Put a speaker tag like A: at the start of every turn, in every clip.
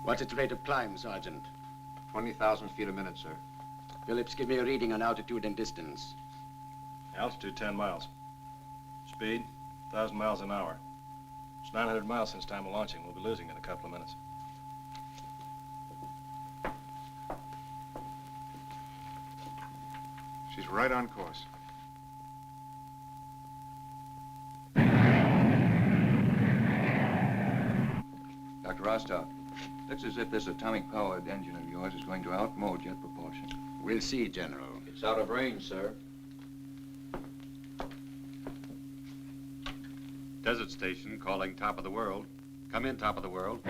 A: What's its rate of climb, Sergeant?
B: 20,000 feet a minute, sir.
A: Phillips, give me a reading on altitude and distance.
C: Altitude, 10 miles. Speed, 1,000 miles an hour. It's 900 miles since time of launching. We'll be losing in a couple of minutes.
B: She's right on course.
D: Dr. Rostov, looks as if this atomic-powered engine of yours is going to outmode jet propulsion.
A: We'll see, General.
D: It's out of range, sir.
E: Desert station calling top of the world. Come in, top of the world.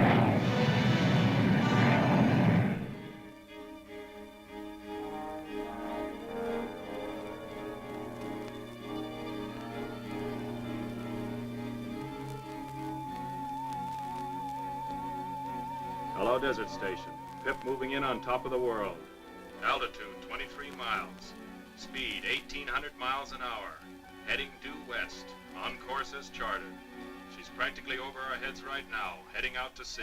C: Hello, Desert Station. Pip moving in on top of the world. Altitude, 23 miles. Speed, 1,800 miles an hour. Heading due west. On course as chartered. She's practically over our heads right now, heading out to sea.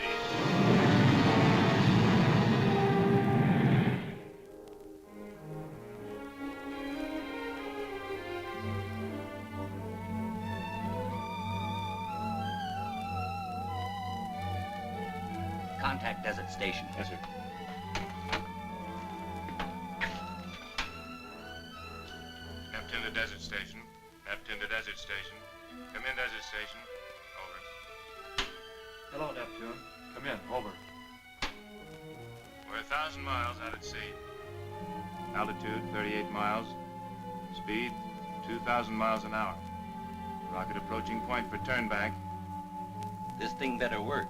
F: Contact Desert Station.
C: Yes, sir.
E: Neptune to Desert Station. Neptune to Desert Station. Come in, Desert Station. Over.
B: Hello, Neptune. Come in. Over.
E: We're 1,000 miles out at sea.
C: Altitude, 38 miles. Speed, 2,000 miles an hour. Rocket approaching point for turnback.
F: This thing better work.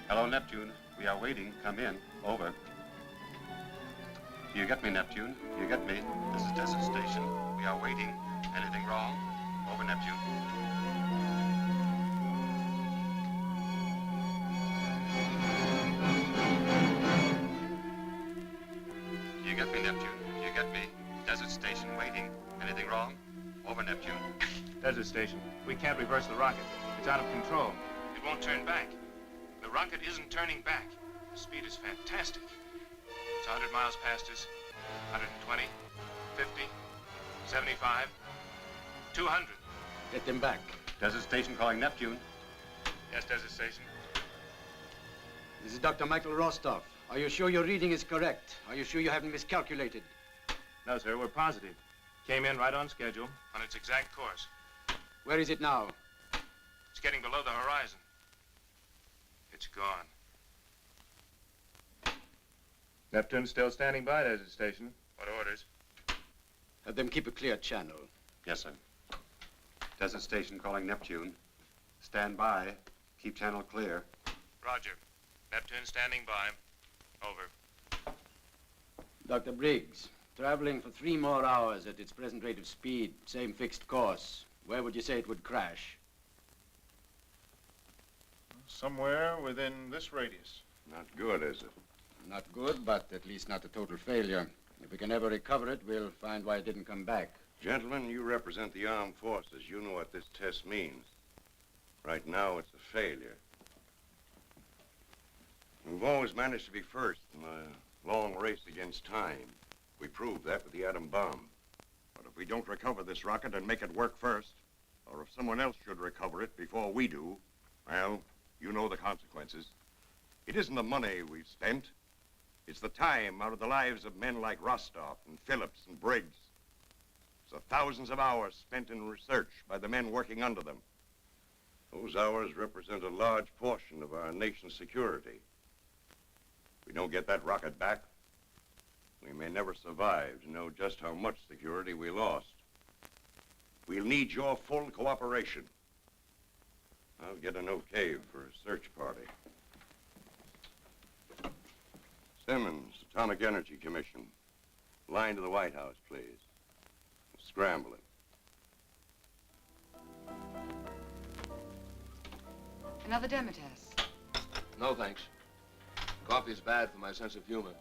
E: Hello, Neptune. We are waiting. Come in. Over. You get me, Neptune? You get me? This is Desert Station. We are waiting. Anything wrong? Over, Neptune. You get me, Neptune? You get me? Desert Station waiting. Anything wrong? Over, Neptune.
C: Desert Station. We can't reverse the rocket. It's out of control.
E: It won't turn back. The rocket isn't turning back. The speed is fantastic. It's 100 miles past us. 120, 50, 75, 200.
A: Get them back.
E: Desert Station calling Neptune. Yes, Desert Station.
A: This is Dr. Michael Rostov. Are you sure your reading is correct? Are you sure you haven't miscalculated?
C: No, sir, we're positive. Came in right on schedule.
E: On its exact course.
A: Where is it now?
E: It's getting below the horizon. It's gone.
C: Neptune's still standing by, Desert Station.
E: What orders?
A: Have them keep a clear channel.
B: Yes, sir. Desert Station calling Neptune. Stand by. Keep channel clear.
E: Roger. Neptune standing by. Over.
A: Dr. Briggs, traveling for 3 more hours at its present rate of speed, same fixed course, where would you say it would crash?
B: Somewhere within this radius.
D: Not good, is it?
A: Not good, but at least not a total failure. If we can ever recover it, we'll find why it didn't come back.
G: Gentlemen, you represent the armed forces. You know what this test means. Right now, it's a failure. We've always managed to be first in a long race against time. We proved that with the atom bomb.
H: But if we don't recover this rocket and make it work first, or if someone else should recover it before we do, well, you know the consequences. It isn't the money we've spent. It's the time out of the lives of men like Rostov and Phillips and Briggs. It's the thousands of hours spent in research by the men working under them.
G: Those hours represent a large portion of our nation's security. If we don't get that rocket back, we may never survive to know just how much security we lost. We'll need your full cooperation. I'll get an okay for a search party. Simmons, Atomic Energy Commission. Line to the White House, please. Scramble it.
I: Another demo test.
D: No, thanks. Coffee's bad for my sense of humor.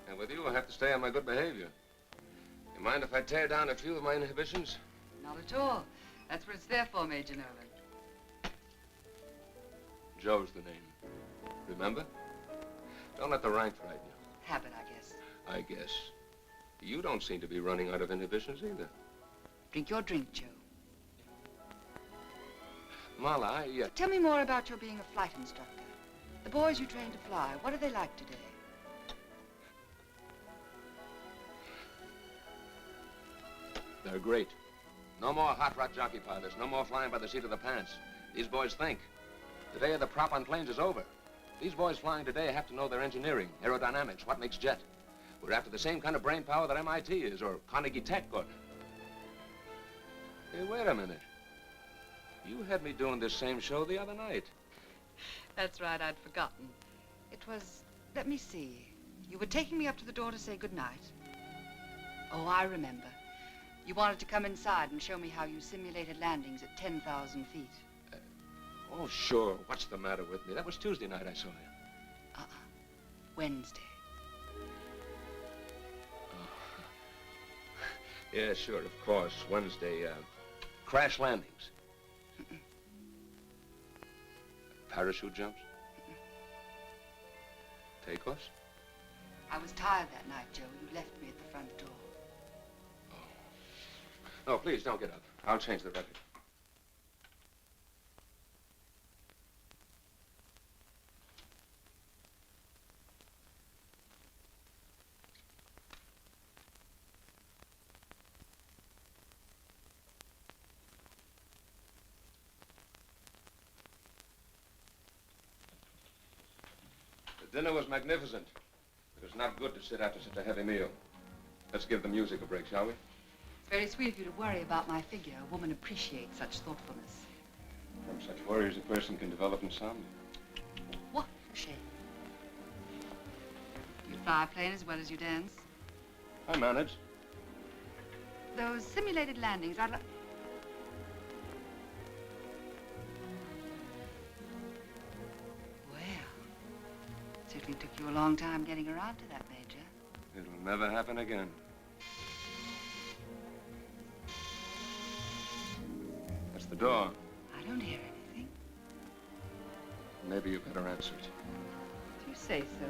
D: And with you, I have to stay on my good behavior. You mind if I tear down a few of my inhibitions?
I: Not at all. That's what it's there for, Major Nolan.
D: Joe's the name. Remember? Don't let the rank frighten you.
I: Habit, I guess.
D: I guess. You don't seem to be running out of inhibitions either.
I: Drink your drink, Joe.
D: Mala,
I: Tell me more about your being a flight instructor. The boys you train to fly, what are they like today?
D: They're great. No more hot rod jockey pilots. No more flying by the seat of the pants. These boys think. The day of the prop on planes is over. These boys flying today have to know their engineering, aerodynamics, what makes jet. We're after the same kind of brain power that MIT is, or Carnegie Tech, or... Hey, wait a minute. You had me doing this same show the other night.
I: That's right, I'd forgotten. It was, let me see. You were taking me up to the door to say goodnight. Oh, I remember. You wanted to come inside and show me how you simulated landings at 10,000 feet.
D: Oh, sure. What's the matter with me? That was Tuesday night I saw you.
I: Wednesday.
D: Yeah, sure, of course. Wednesday, crash landings. Parachute jumps? Takeoffs?
I: I was tired that night, Joe. You left me at the front door.
D: No, please, don't get up. I'll change the record. The dinner was magnificent. It was not good to sit after such a heavy meal. Let's give the music a break, shall we?
I: It's very sweet of you to worry about my figure. A woman appreciates such thoughtfulness.
D: From such worries, a person can develop insomnia.
I: What a shame. You fly a plane as well as you dance?
D: I manage.
I: Those simulated landings, I'd like... Well, it certainly took you a long time getting around to that, Major.
D: It'll never happen again. That's the door.
I: I don't hear anything.
D: Maybe you better answer it.
I: If you say so.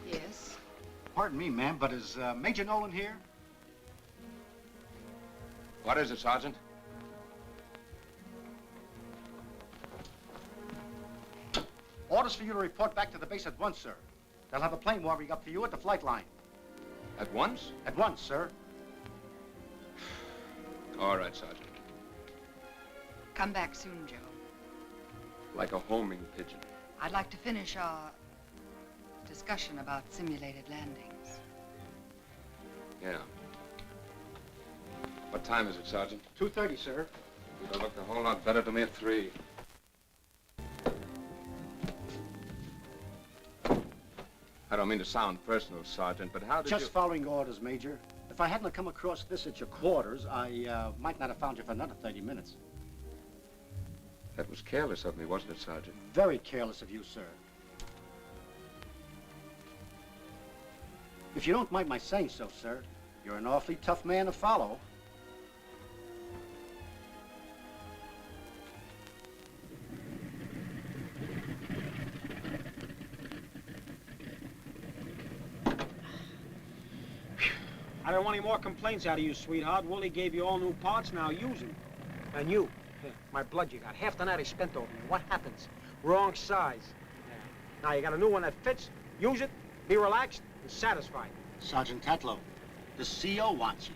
I: Yes.
J: Pardon me, ma'am, but is Major Nolan here?
D: What is it, Sergeant?
J: Orders for you to report back to the base at once, sir. They'll have a plane warming up for you at the flight line.
D: At once?
J: At once, sir.
D: All right, Sergeant.
I: Come back soon, Joe.
D: Like a homing pigeon.
I: I'd like to finish our discussion about simulated landings.
D: Yeah. What time is it, Sergeant?
J: 2:30, sir.
D: It'll look a whole lot better to me at 3. I don't mean to sound personal, Sergeant, but how did
J: Just
D: you...
J: following orders, Major. If I hadn't come across this at your quarters, I might not have found you for another 30 minutes.
D: That was careless of me, wasn't it, Sergeant?
J: Very careless of you, sir. If you don't mind my saying so, sir, you're an awfully tough man to follow.
K: I don't want any more complaints out of you, sweetheart. Wooly gave you all new parts, now use them. And you, my blood you got. Half the night I spent over you. What happens? Wrong size. Yeah. Now you got a new one that fits. Use it, be relaxed, and satisfied.
J: Sergeant Tatlow, the CO wants you.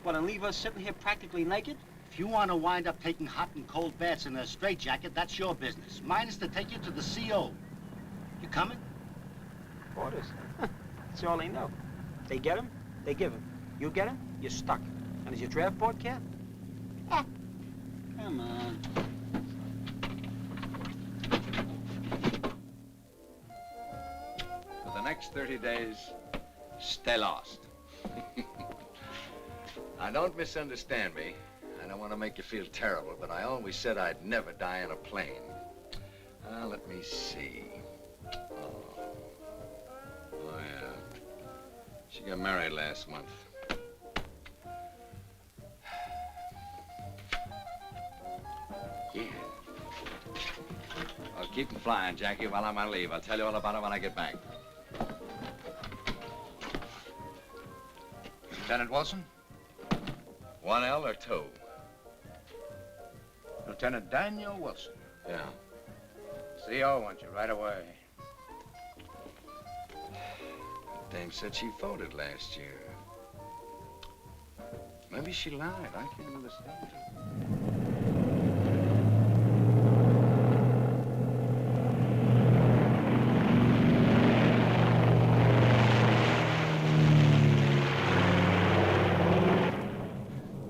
K: What, and leave us sitting here practically naked?
J: If you want to wind up taking hot and cold baths in a straitjacket, that's your business. Mine is to take you to the CO. You coming?
K: Orders. That's all they know. They get him, they give him. You get him, you're stuck. And is your draft board cat? Ah. Come on.
L: For the next 30 days, stay lost. Now, don't misunderstand me. I don't want to make you feel terrible, but I always said I'd never die in a plane. Let me see. Oh, yeah. She got married last month. Yeah. Well, keep them flying, Jackie, while I'm on leave. I'll tell you all about it when I get back. Lieutenant Wilson? 1L or 2?
M: Lieutenant Daniel Wilson.
L: Yeah.
M: CO wants you right away.
L: Dame said she voted last year. Maybe she lied. I can't understand.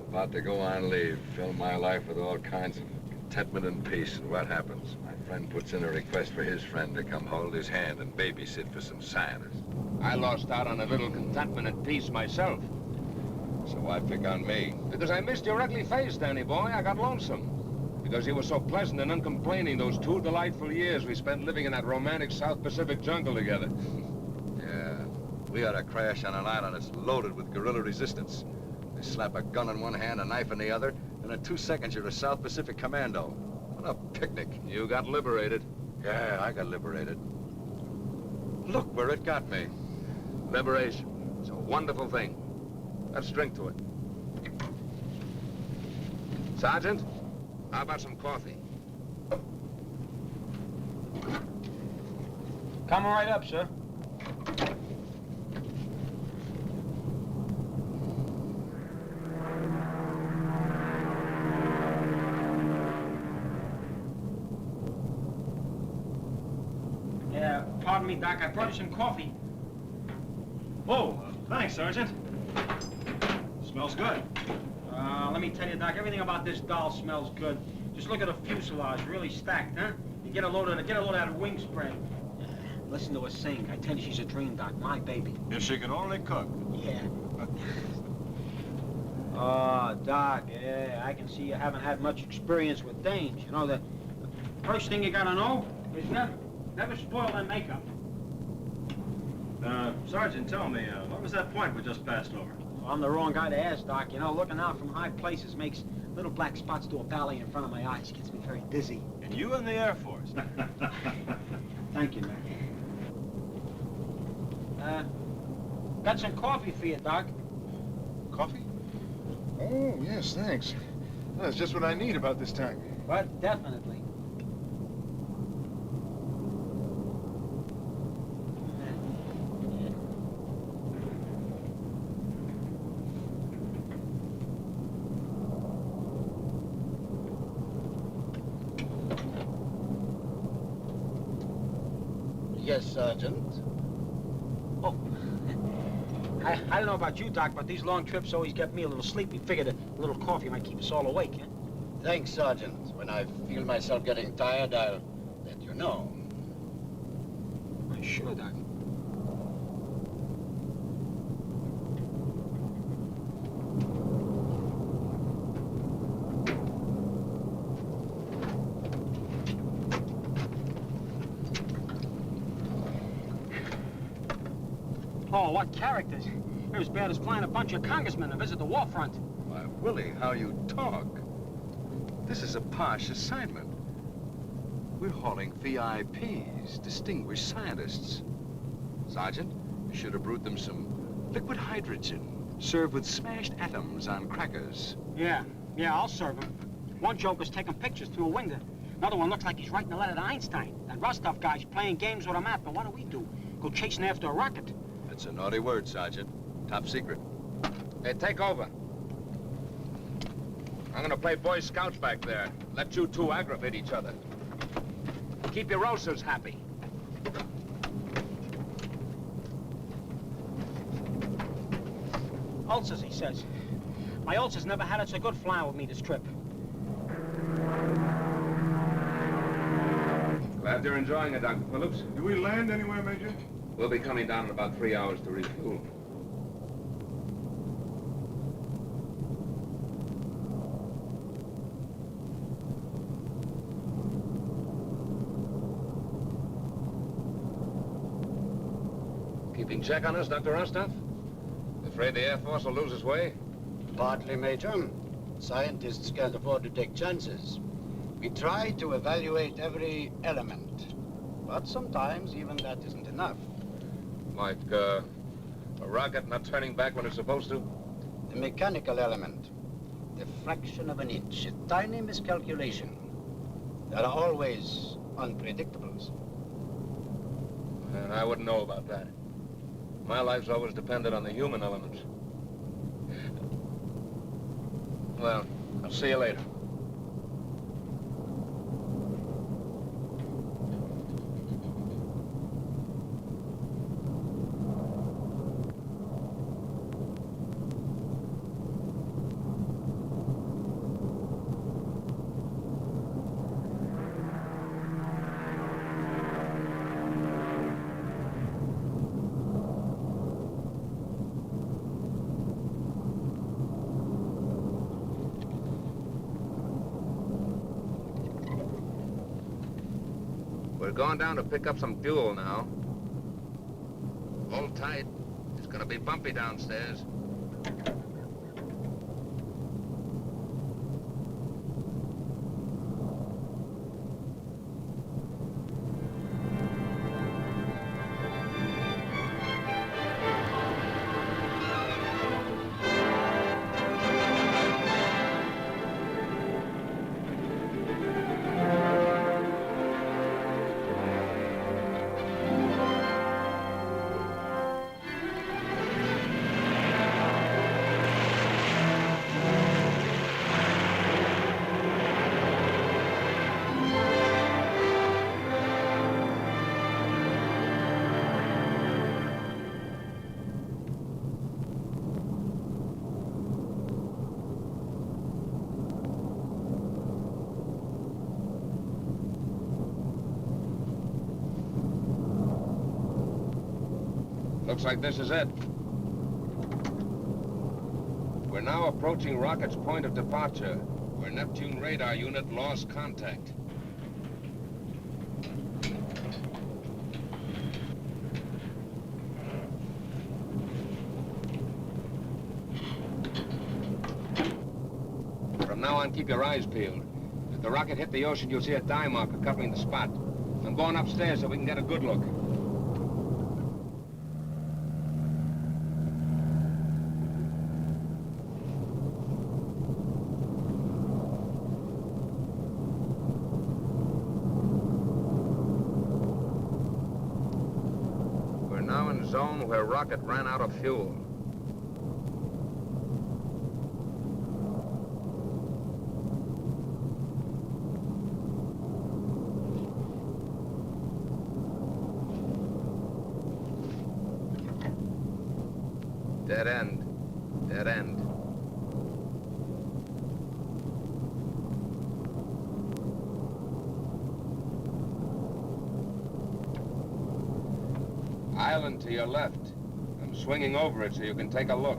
L: About to go on leave, fill my life with all kinds of contentment and peace, and what happens? My friend puts in a request for his friend to come hold his hand and babysit for some scientists.
D: I lost out on a little contentment and peace myself.
L: So why pick on me?
D: Because I missed your ugly face, Danny boy. I got lonesome. Because you were so pleasant and uncomplaining those 2 delightful years we spent living in that romantic South Pacific jungle together.
L: Yeah, we ought to crash on an island that's loaded with guerrilla resistance. They slap a gun in one hand, a knife in the other, and in 2 seconds you're a South Pacific commando. What a picnic.
D: You got liberated.
L: Yeah, I got liberated. Look where it got me.
D: Liberation. It's a wonderful thing. Let's drink to it. Sergeant, how about some coffee?
K: Coming right up, sir. Yeah, pardon me, Doc. I brought you some coffee.
C: Oh, thanks, Sergeant. Smells good.
K: Let me tell you, Doc, everything about this doll smells good. Just look at the fuselage, really stacked, huh? You get a load of that wing spread. Listen to her sing. I tell you, she's a dream, Doc. My baby.
C: If she could only cook.
K: Yeah. Oh, Doc, yeah, I can see you haven't had much experience with dames. You know, the first thing you gotta know is never spoil their makeup.
C: Sergeant, tell me, what was that point we just passed over?
K: Well, I'm the wrong guy to ask, Doc. You know, looking out from high places makes little black spots do a ballet in front of my eyes. Gets me very dizzy.
C: And you in the Air Force.
K: Thank you, man. Got some coffee for you, Doc.
N: Coffee? Oh, yes, thanks. That's just what I need about this time.
K: But definitely.
J: Yes, Sergeant.
K: Oh. I don't know about you, Doc, but these long trips always get me a little sleepy. Figured a little coffee might keep us all awake, eh?
J: Thanks, Sergeant. When I feel myself getting tired, I'll let you know.
K: Sure, Doc. Oh, what characters. They're as bad as flying a bunch of congressmen to visit the war front.
L: Why, Willie, how you talk. This is a posh assignment. We're hauling VIPs, distinguished scientists. Sergeant, you should have brewed them some liquid hydrogen, served with smashed atoms on crackers.
K: Yeah, I'll serve them. One joker's taking pictures through a window. Another one looks like he's writing a letter to Einstein. That Rostov guy's playing games with a map, and what do? Go chasing after a rocket.
L: That's a naughty word, Sergeant. Top secret.
D: Hey, take over. I'm gonna play Boy Scouts back there. Let you two aggravate each other. Keep your roasters happy.
K: Ulcers, he says. My ulcers never had it so good flying with me this trip.
D: Glad you're enjoying it, Dr. Phillips.
H: Do we land anywhere, Major?
D: We'll be coming down in about 3 hours to refuel. Keeping check on us, Dr. Rostov? Afraid the Air Force will lose its way?
J: Partly, Major. Scientists can't afford to take chances. We try to evaluate every element. But sometimes even that isn't enough.
D: Like, a rocket not turning back when it's supposed to?
J: The mechanical element. The fraction of an inch. A tiny miscalculation. There are always unpredictables.
D: And I wouldn't know about that. My life's always depended on the human element. Well, I'll see you later. We're going down to pick up some fuel now. Hold tight. It's gonna be bumpy downstairs. Looks like this is it. We're now approaching rocket's point of departure, where Neptune radar unit lost contact. From now on, keep your eyes peeled. If the rocket hit the ocean, you'll see a dye marker covering the spot. I'm going upstairs so we can get a good look. Zone where rocket ran out of fuel. Dead end. Dead end. Island to your left. I'm swinging over it so you can take a look.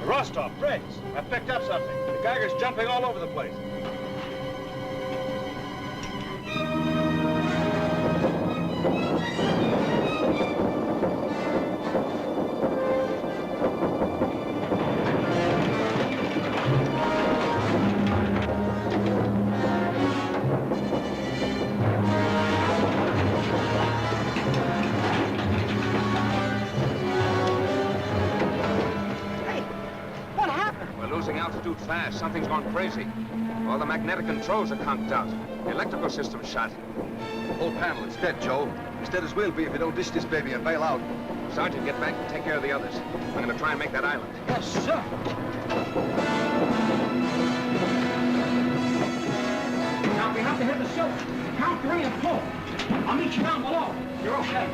O: Rostov, Briggs, I picked up something. The Geiger's jumping all over the place.
D: Altitude fast. Something's gone crazy. All the magnetic controls are conked out. The electrical system's shot.
L: The whole panel, it's dead, Joe. As dead as we'll be if you don't dish this baby and bail out.
D: Sergeant, get back and take care of the others. I'm gonna try and make that island.
K: Yes, sir. Now, we have to hit the silver. Count 3 and pull. I'll meet you down below. You're okay.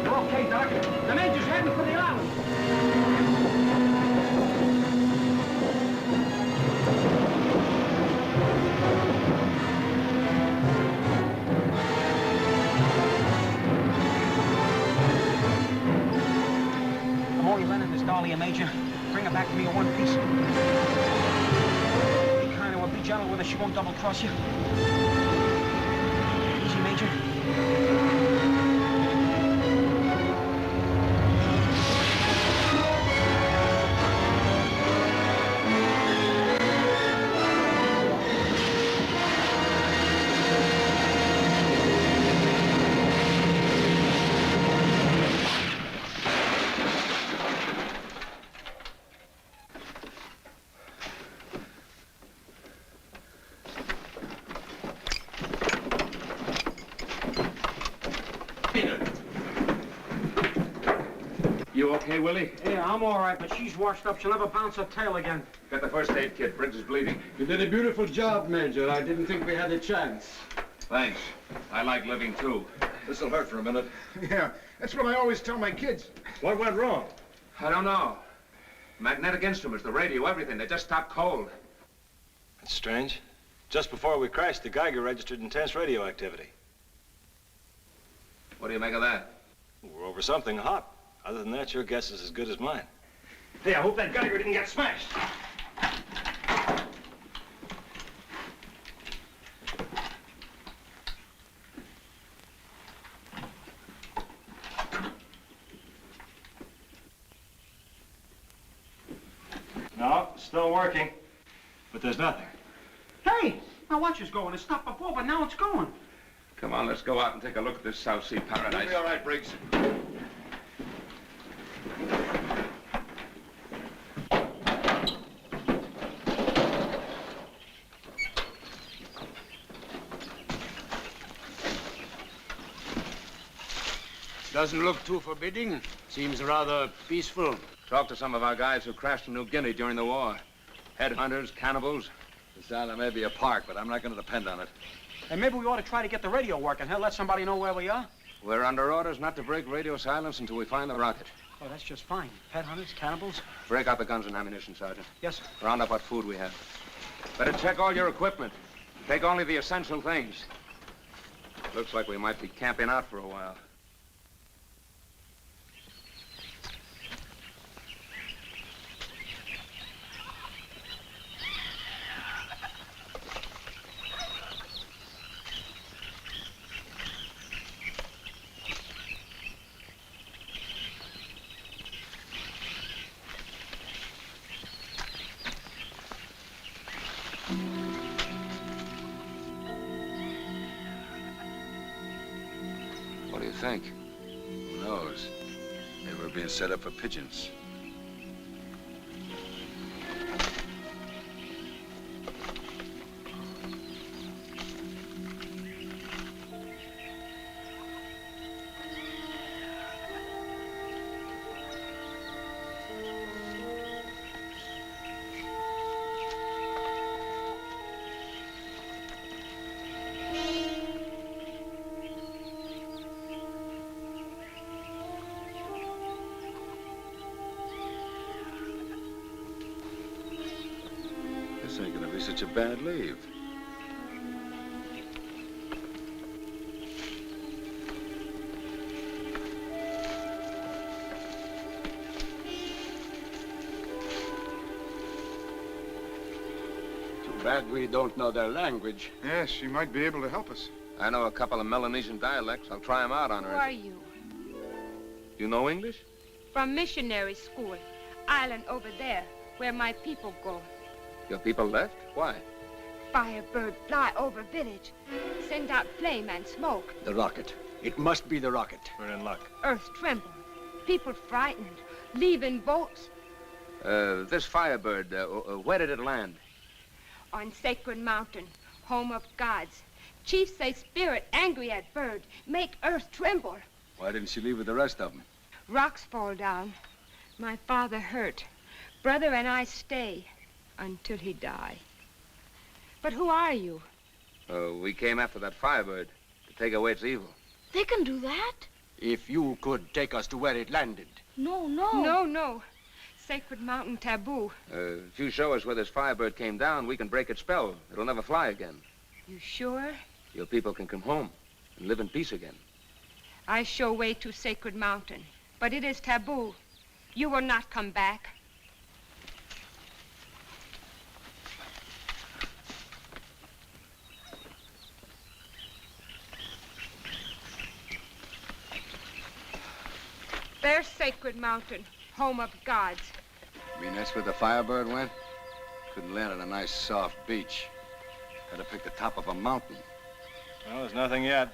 K: You're okay, Doc. The Major's heading for the island. I'm only renting this Dahlia, Major. Bring her back to me in one piece. Be kind to her, be gentle with her. She won't double-cross you. Easy, Major.
D: You okay, Willie?
K: Yeah, I'm all right, but she's washed up. She'll never bounce her tail again.
D: Got the first aid kit. Briggs is bleeding.
A: You did a beautiful job, Major. I didn't think we had a chance.
D: Thanks. I like living, too.
L: This'll hurt for a minute.
N: Yeah, that's what I always tell my kids.
O: What went wrong?
D: I don't know. Magnetic instruments, the radio, everything. They just stopped cold.
O: That's strange. Just before we crashed, the Geiger registered intense radio activity.
D: What do you make of that?
O: We're over something hot. Other than that, your guess is as good as mine.
K: Hey, I hope that Geiger didn't get smashed.
O: No, still working. But there's nothing.
K: Hey, now watch us going. It stopped before, but now it's going.
D: Come on, let's go out and take a look at this South Sea paradise.
L: You'll be all right, Briggs.
A: Doesn't look too forbidding. Seems rather peaceful.
D: Talk to some of our guys who crashed in New Guinea during the war. Headhunters, cannibals.
L: This island may be a park, but I'm not going to depend on it.
K: Hey, maybe we ought to try to get the radio working. Hell, let somebody know where we are.
D: We're under orders not to break radio silence until we find the rocket.
K: Oh, that's just fine. Headhunters, cannibals.
D: Break out the guns and ammunition, Sergeant.
K: Yes, sir.
D: Round up what food we have. Better check all your equipment. Take only the essential things. Looks like we might be camping out for a while. What do you think?
L: Who knows? Maybe we're being set up for pigeons.
O: sake, it'll be such a bad leave.
J: Too bad we don't know their language.
N: Yes, she might be able to help us.
D: I know a couple of Melanesian dialects. I'll try them out on
P: Who
D: her.
P: are you?
D: You know English?
P: From missionary school. Island over there, where my people go.
D: Your people left? Why?
P: Firebird fly over village. Send out flame and smoke.
J: The rocket. It must be the rocket.
O: We're in luck.
P: Earth tremble. People frightened. Leaving boats.
D: This Firebird, where did it land?
P: On Sacred Mountain, home of gods. Chiefs say spirit angry at bird. Make earth tremble.
O: Why didn't she leave with the rest of them?
P: Rocks fall down. My father hurt. Brother and I stay until he die. But who are you?
D: We came after that Firebird to take away its evil.
Q: They can do that?
J: If you could take us to where it landed.
Q: No, no.
P: No. Sacred Mountain taboo.
D: If you show us where this Firebird came down, we can break its spell. It'll never fly again.
P: You sure?
D: Your people can come home and live in peace again.
P: I show way to Sacred Mountain, but it is taboo. You will not come back. There's Sacred Mountain, home of gods.
J: You mean that's where the Firebird went? Couldn't land on a nice soft beach. Had to pick the top of a mountain.
O: Well, there's nothing yet.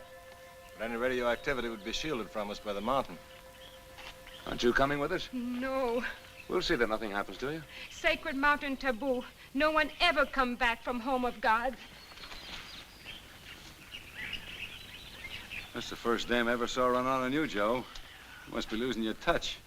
O: But any radioactivity would be shielded from us by the mountain.
D: Aren't you coming with us?
P: No.
D: We'll see that nothing happens to you.
P: Sacred Mountain taboo. No one ever come back from home of gods.
O: That's the first dame I ever saw run on you, Joe. You must be losing your touch.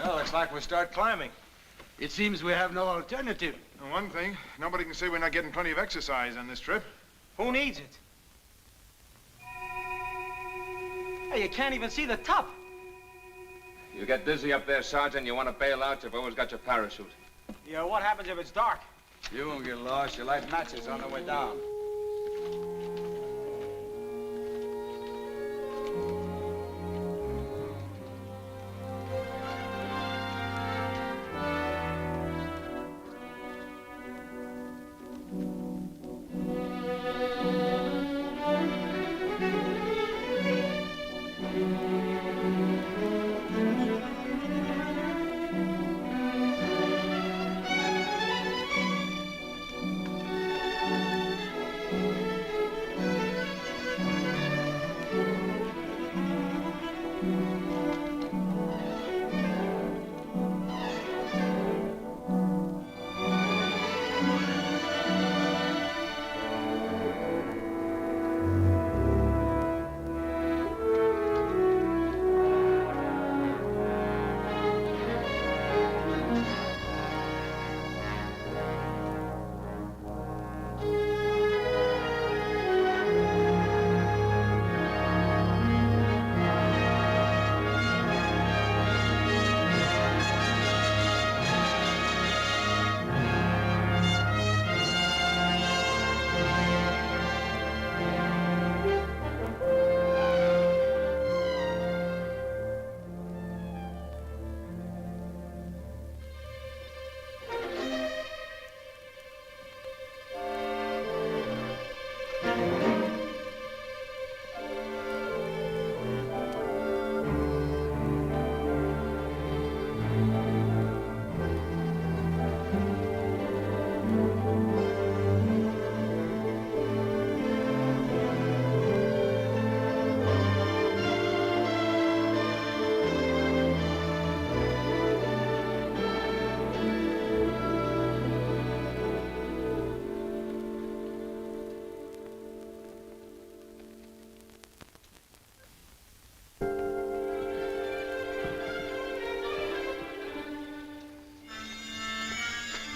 O: Well, looks like we start climbing.
J: It seems we have no alternative.
N: And one thing, nobody can say we're not getting plenty of exercise on this trip.
K: Who needs it? Hey, you can't even see the top.
D: You get dizzy up there, Sergeant, you want to bail out, you've always got your parachute.
K: Yeah, what happens if it's dark?
J: You won't get lost. You light matches on the way down.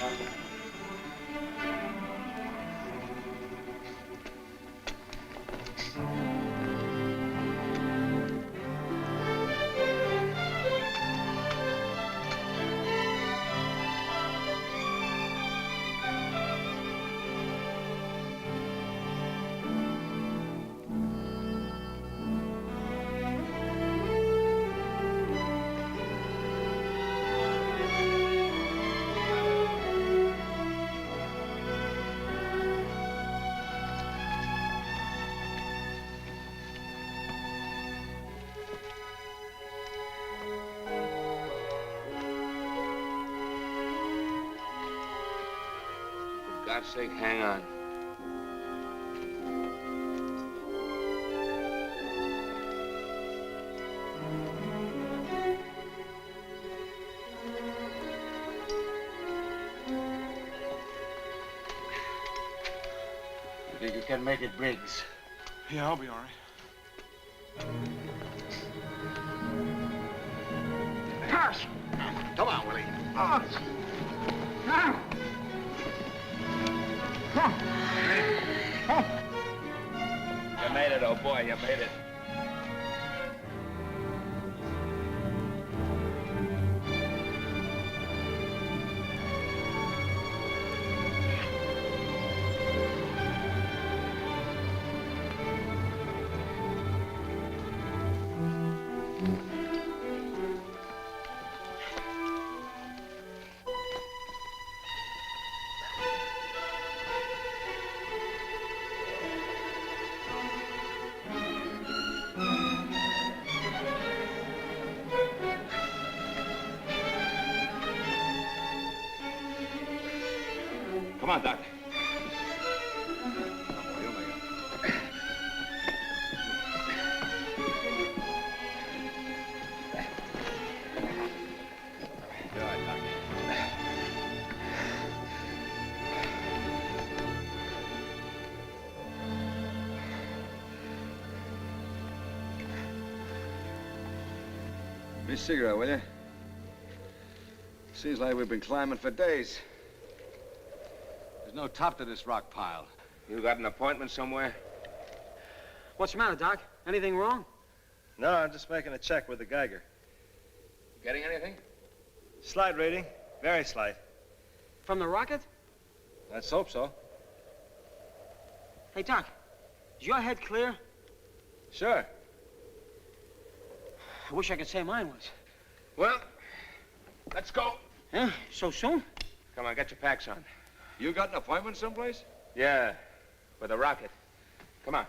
D: For God's sake, hang on.
A: You think you can make it, Briggs?
N: Yeah, I'll be all right.
L: Gosh! Come on, Willie. Oh.
D: You made it, oh boy, you made it. Come on, Doc.
Q: Give me a cigarette, will you? Seems like we've been climbing for days.
A: There's no top to this rock pile.
D: You got an appointment somewhere?
K: What's the matter, Doc? Anything wrong?
O: No, I'm just making a check with the Geiger.
D: Getting anything?
O: Slight reading. Very slight.
K: From the rocket?
O: Let's hope so.
K: Hey, Doc, is your head clear?
O: Sure.
K: I wish I could say mine was.
D: Well, let's go.
K: Huh? So soon?
D: Come on, get your packs on.
Q: You got an appointment someplace?
D: Yeah, with a rocket. Come on.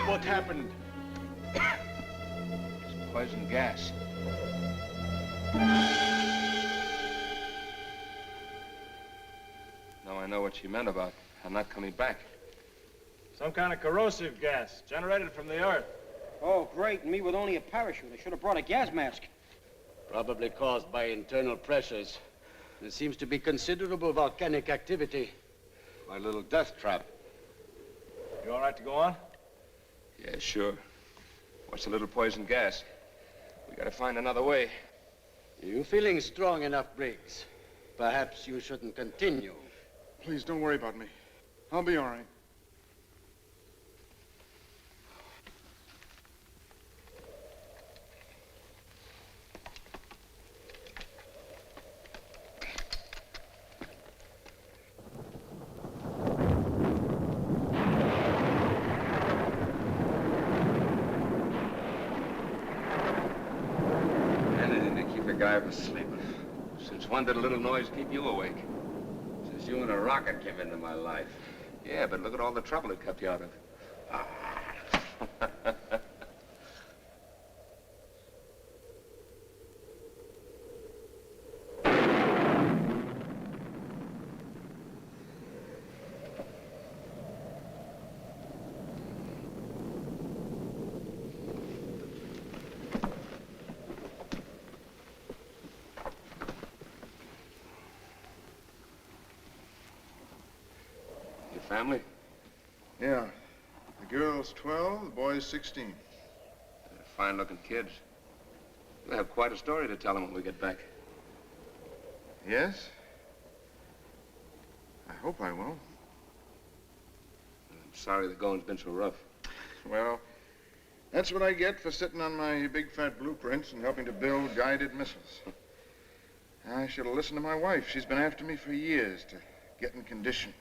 Q: What happened?
D: It's poison gas. Now I know what she meant about her not coming back.
O: Some kind of corrosive gas generated from the earth.
K: Oh, great. And me with only a parachute. I should have brought a gas mask.
A: Probably caused by internal pressures. There seems to be considerable volcanic activity. My little death trap.
O: You all right to go on?
D: Yeah, sure. What's a little poison gas? We gotta find another way.
A: You feeling strong enough, Briggs? Perhaps you shouldn't continue.
N: Please don't worry about me. I'll be all right.
L: guy for sleeping.
D: Since when did a little noise keep you awake?
L: Since you and a rocket came into my life.
D: Yeah, but look at all the trouble it kept you out of. Your family?
N: Yeah. The girl's 12, the boy's 16.
D: They're fine-looking kids. We'll have quite a story to tell them when we get back.
N: Yes? I hope I will.
D: I'm sorry the going's been so rough.
N: Well, that's what I get for sitting on my big fat blueprints and helping to build guided missiles. I should have listened to my wife. She's been after me for years to get in condition.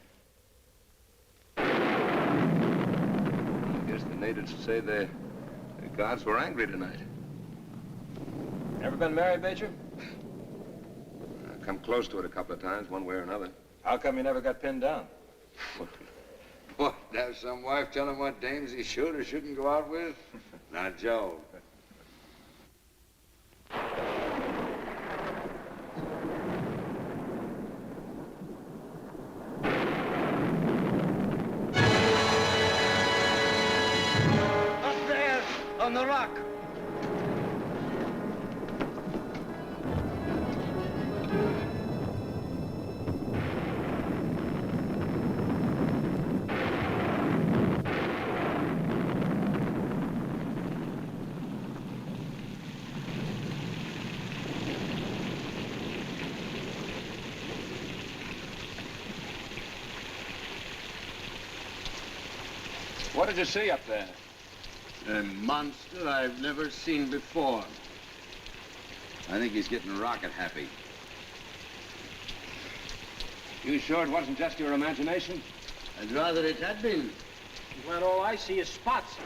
D: I guess the natives say the gods were angry tonight.
O: Ever been married, Major?
D: I come close to it a couple of times, one way or another.
O: How come you never got pinned down?
L: What, have some wife tell him what dames he should or shouldn't go out with? Not Joe.
M: Up there, on the rock.
O: What did you see up there?
M: A monster I've never seen before.
L: I think he's getting rocket happy.
D: You sure it wasn't just your imagination?
M: I'd rather it had been.
K: When all I see is spots.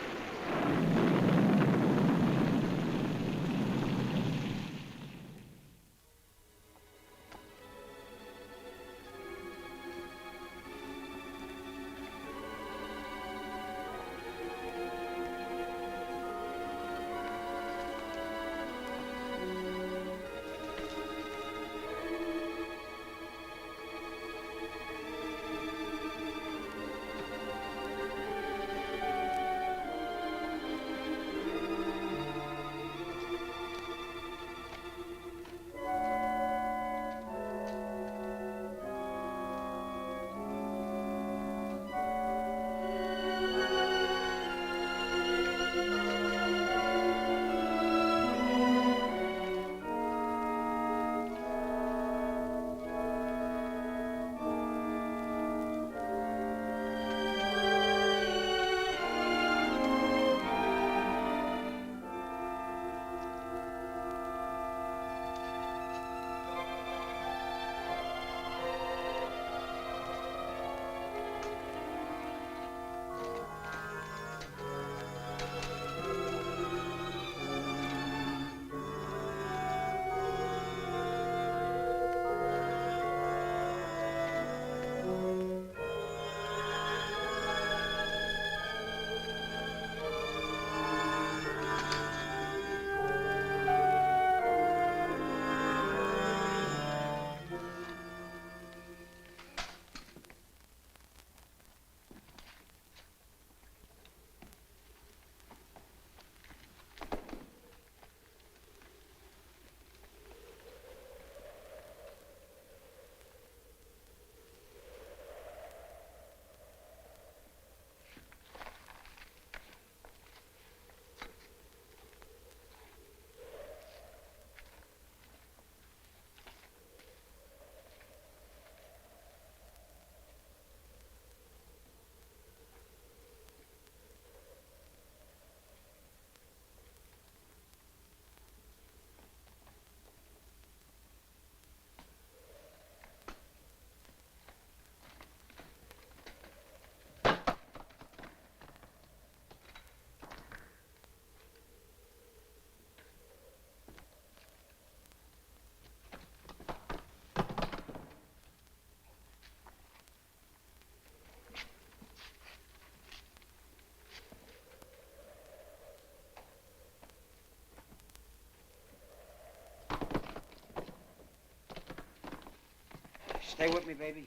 K: Stay with me, baby.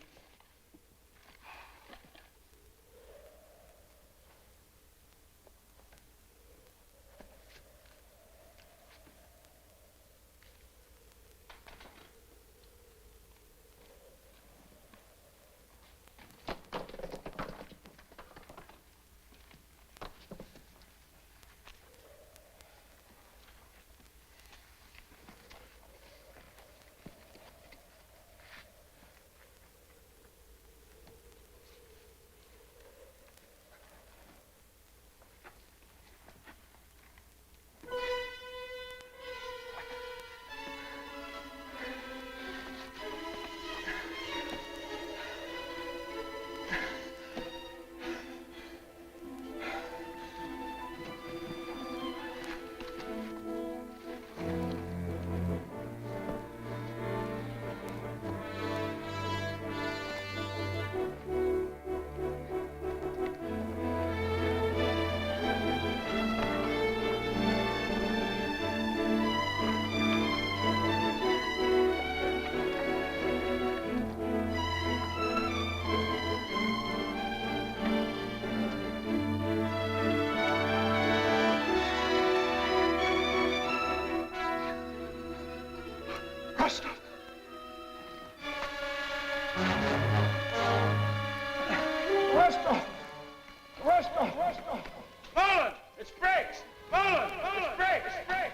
C: Nolan! It's Briggs! Nolan! It's Briggs! It's Briggs!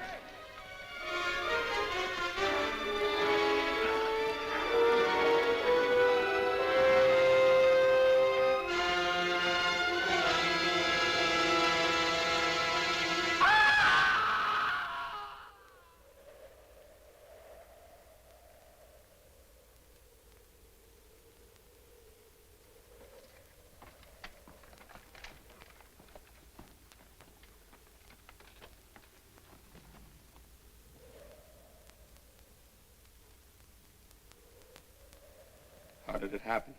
M: How did it happen?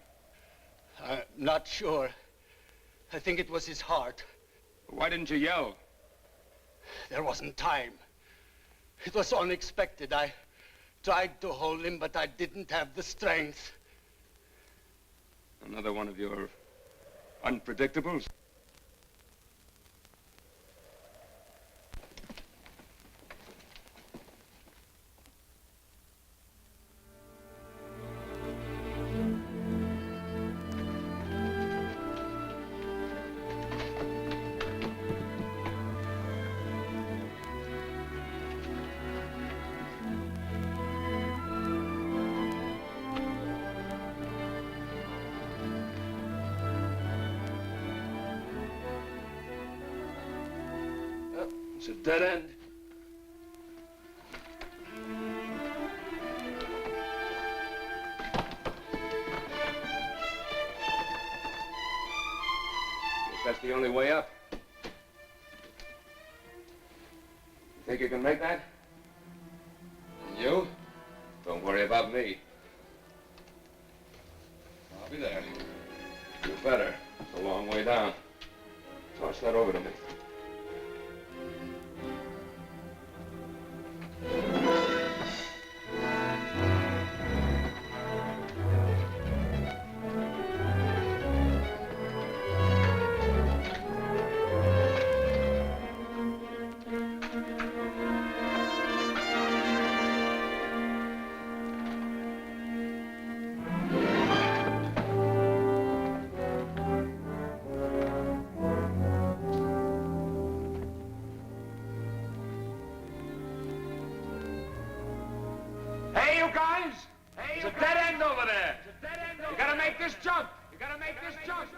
J: I'm not sure. I think it was his heart.
M: Why didn't you yell?
J: There wasn't time. It was unexpected. I tried to hold him, but I didn't have the strength.
M: Another one of your unpredictables?
D: It's a dead end. Guess that's the only way up. You think you can make that? And you? Don't worry about me. I'll be there. You better. It's a long way down. Toss that over to me.
C: Hey, you guys! There's a dead end over there! You gotta make this jump! You gotta make this jump!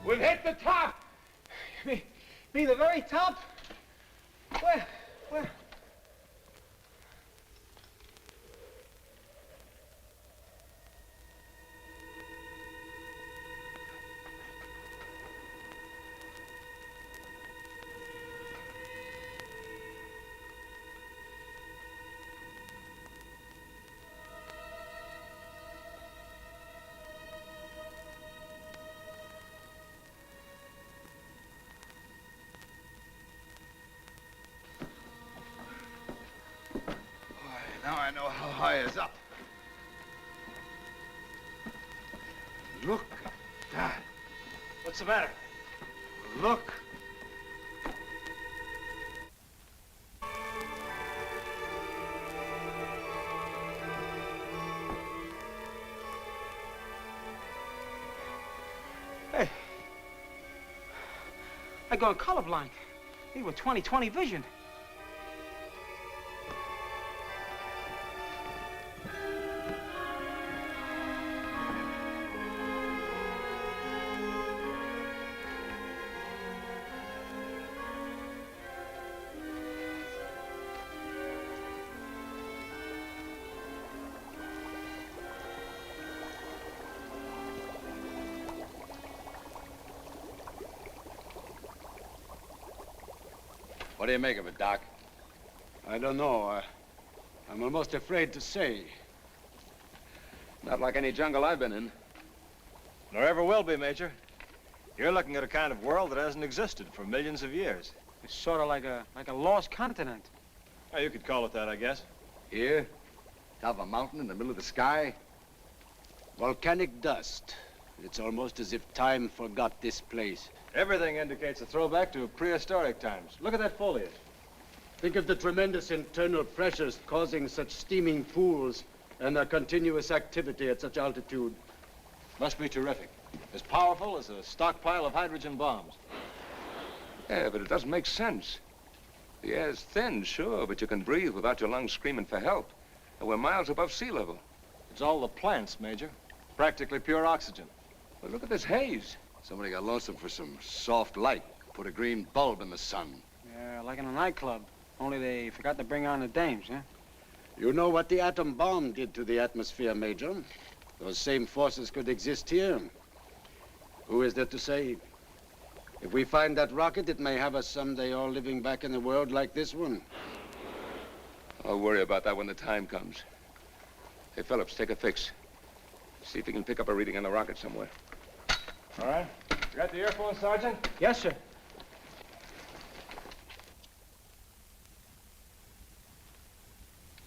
K: We've hit the top. Me, the very top? Where?
Q: Now I know how high is up. Look at that.
O: What's the matter?
Q: Look.
K: Hey. I gone colorblind. They were 20/20 vision.
D: What do you make of it, Doc?
A: I don't know. I'm almost afraid to say.
D: Not like any jungle I've been in.
O: Nor ever will be, Major. You're looking at a kind of world that hasn't existed for millions of years.
K: It's sort of like a lost continent.
O: Oh, you could call it that, I guess.
L: Here? Top of a mountain in the middle of the sky?
A: Volcanic dust. It's almost as if time forgot this place.
O: Everything indicates a throwback to prehistoric times. Look at that foliage.
A: Think of the tremendous internal pressures causing such steaming pools and their continuous activity at such altitude.
O: Must be terrific. As powerful as a stockpile of hydrogen bombs.
D: Yeah, but it doesn't make sense. The air's thin, sure, but you can breathe without your lungs screaming for help. And we're miles above sea level.
O: It's all the plants, Major. Practically pure oxygen.
D: Well, look at this haze.
Q: Somebody got lonesome for some soft light. Put a green bulb in the sun.
K: Yeah, like in a nightclub. Only they forgot to bring on the dames, huh?
A: You know what the atom bomb did to the atmosphere, Major? Those same forces could exist here. Who is there to say? If we find that rocket, it may have us someday all living back in a world like this one.
D: I'll worry about that when the time comes. Hey, Phillips, take a fix. See if you can pick up a reading on the rocket somewhere.
O: All right. You got the earphone, Sergeant?
K: Yes, sir.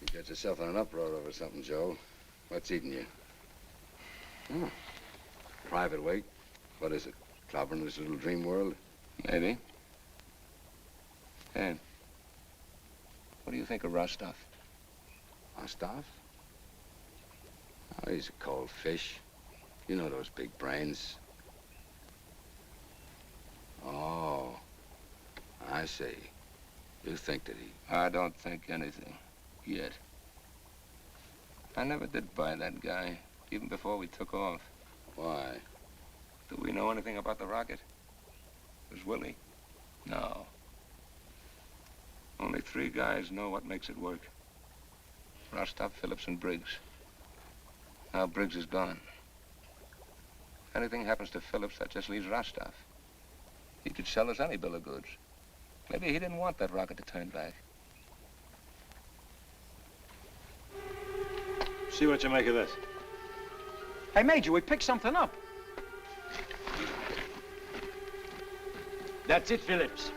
Q: You got yourself on an uproad over something, Joe. What's eating you? Oh. Private weight. What is it? Clobbering this little dream world?
D: Maybe. Hey, what do you think of Rostov?
Q: Rostov? Oh, he's a cold fish. You know those big brains. Oh, I see. You think that he...
D: I don't think anything. Yet. I never did buy that guy, even before we took off.
Q: Why?
D: Do we know anything about the rocket? Does Willie? No. Only 3 guys know what makes it work. Rostov, Phillips, and Briggs. Now Briggs is gone. If anything happens to Phillips, that just leaves Rostov. He could sell us any bill of goods. Maybe he didn't want that rocket to turn back.
O: See what you make of this.
K: Hey, Major, we picked something up.
A: That's it, Phillips.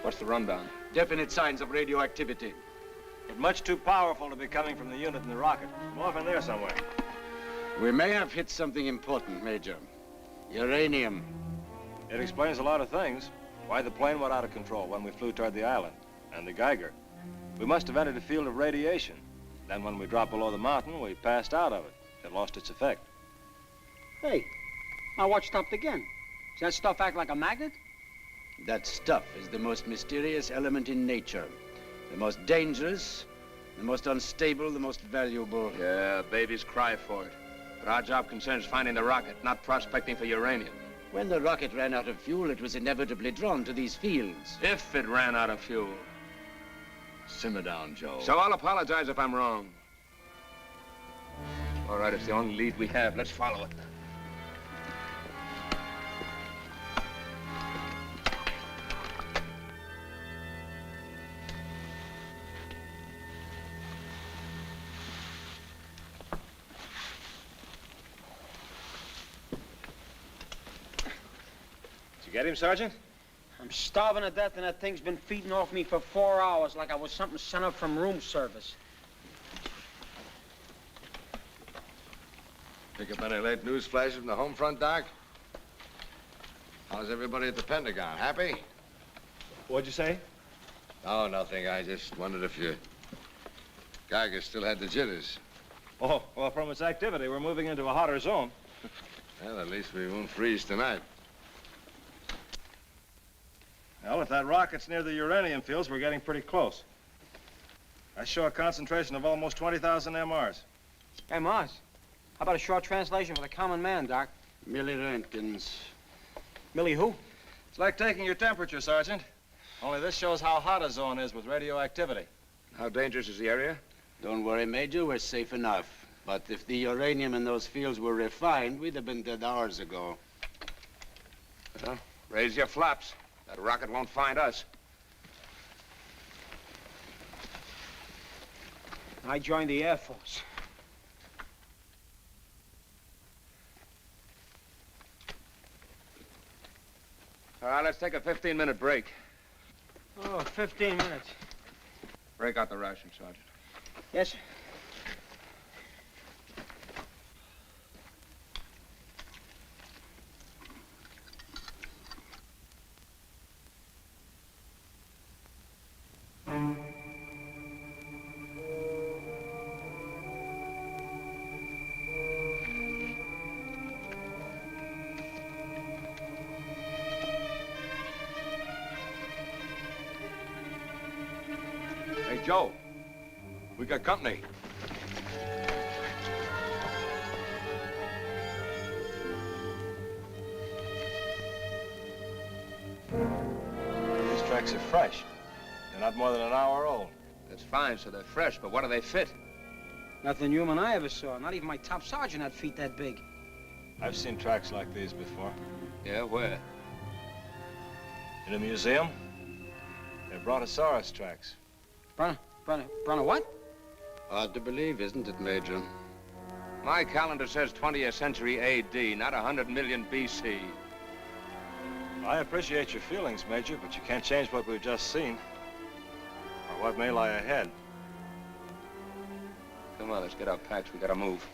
D: What's the rundown?
A: Definite signs of radioactivity.
O: But much too powerful to be coming from the unit in the rocket. I'm off in there somewhere.
A: We may have hit something important, Major. Uranium.
O: It explains a lot of things. Why the plane went out of control when we flew toward the island. And the Geiger. We must have entered a field of radiation. Then when we dropped below the mountain, we passed out of it. It lost its effect.
K: Hey, my watch stopped again. Does that stuff act like a magnet?
A: That stuff is the most mysterious element in nature. The most dangerous, the most unstable, the most valuable.
D: Yeah, babies cry for it. But our job concerns finding the rocket, not prospecting for uranium.
A: When the rocket ran out of fuel, it was inevitably drawn to these fields.
D: If it ran out of fuel.
L: Simmer down, Joe.
D: So I'll apologize if I'm wrong. All right, it's the only lead we have. Let's follow it.
O: Did you get him, Sergeant?
K: I'm starving to death, and that thing's been feeding off me for 4 hours like I was something sent up from room service.
L: Pick up any late news flashes from the home front, Doc? How's everybody at the Pentagon? Happy?
O: What'd you say?
L: Oh, nothing. I just wondered if your Geiger still had the jitters.
O: Oh, well, from its activity, we're moving into a hotter zone.
L: Well, at least we won't freeze tonight.
O: Well, if that rocket's near the uranium fields, we're getting pretty close. I show a concentration of almost 20,000 MRs.
K: Hey, Mars, how about a short translation for the common man, Doc?
A: Milliröntgens.
K: Millie who?
O: It's like taking your temperature, Sergeant. Only this shows how hot a zone is with radioactivity.
D: How dangerous is the area?
A: Don't worry, Major, we're safe enough. But if the uranium in those fields were refined, we'd have been dead hours ago.
D: Well, raise your flaps. That rocket won't find us.
K: I joined the Air Force.
D: All right, let's take a 15-minute break.
K: Oh, 15 minutes.
D: Break out the ration, Sergeant.
K: Yes, sir.
L: Hey, Joe. We got company.
O: These tracks are fresh. They're not more than an hour old.
D: That's fine, so they're fresh, but what do they fit?
K: Nothing human I ever saw. Not even my top sergeant had feet that big.
O: I've seen tracks like these before.
D: Yeah, where?
O: In a museum. They're Brontosaurus tracks.
K: Brunner what?
A: Hard to believe, isn't it, Major?
D: My calendar says 20th century A.D., not 100 million B.C.
O: I appreciate your feelings, Major, but you can't change what we've just seen. Or what may lie ahead.
D: Come on, let's get our packs. We gotta move.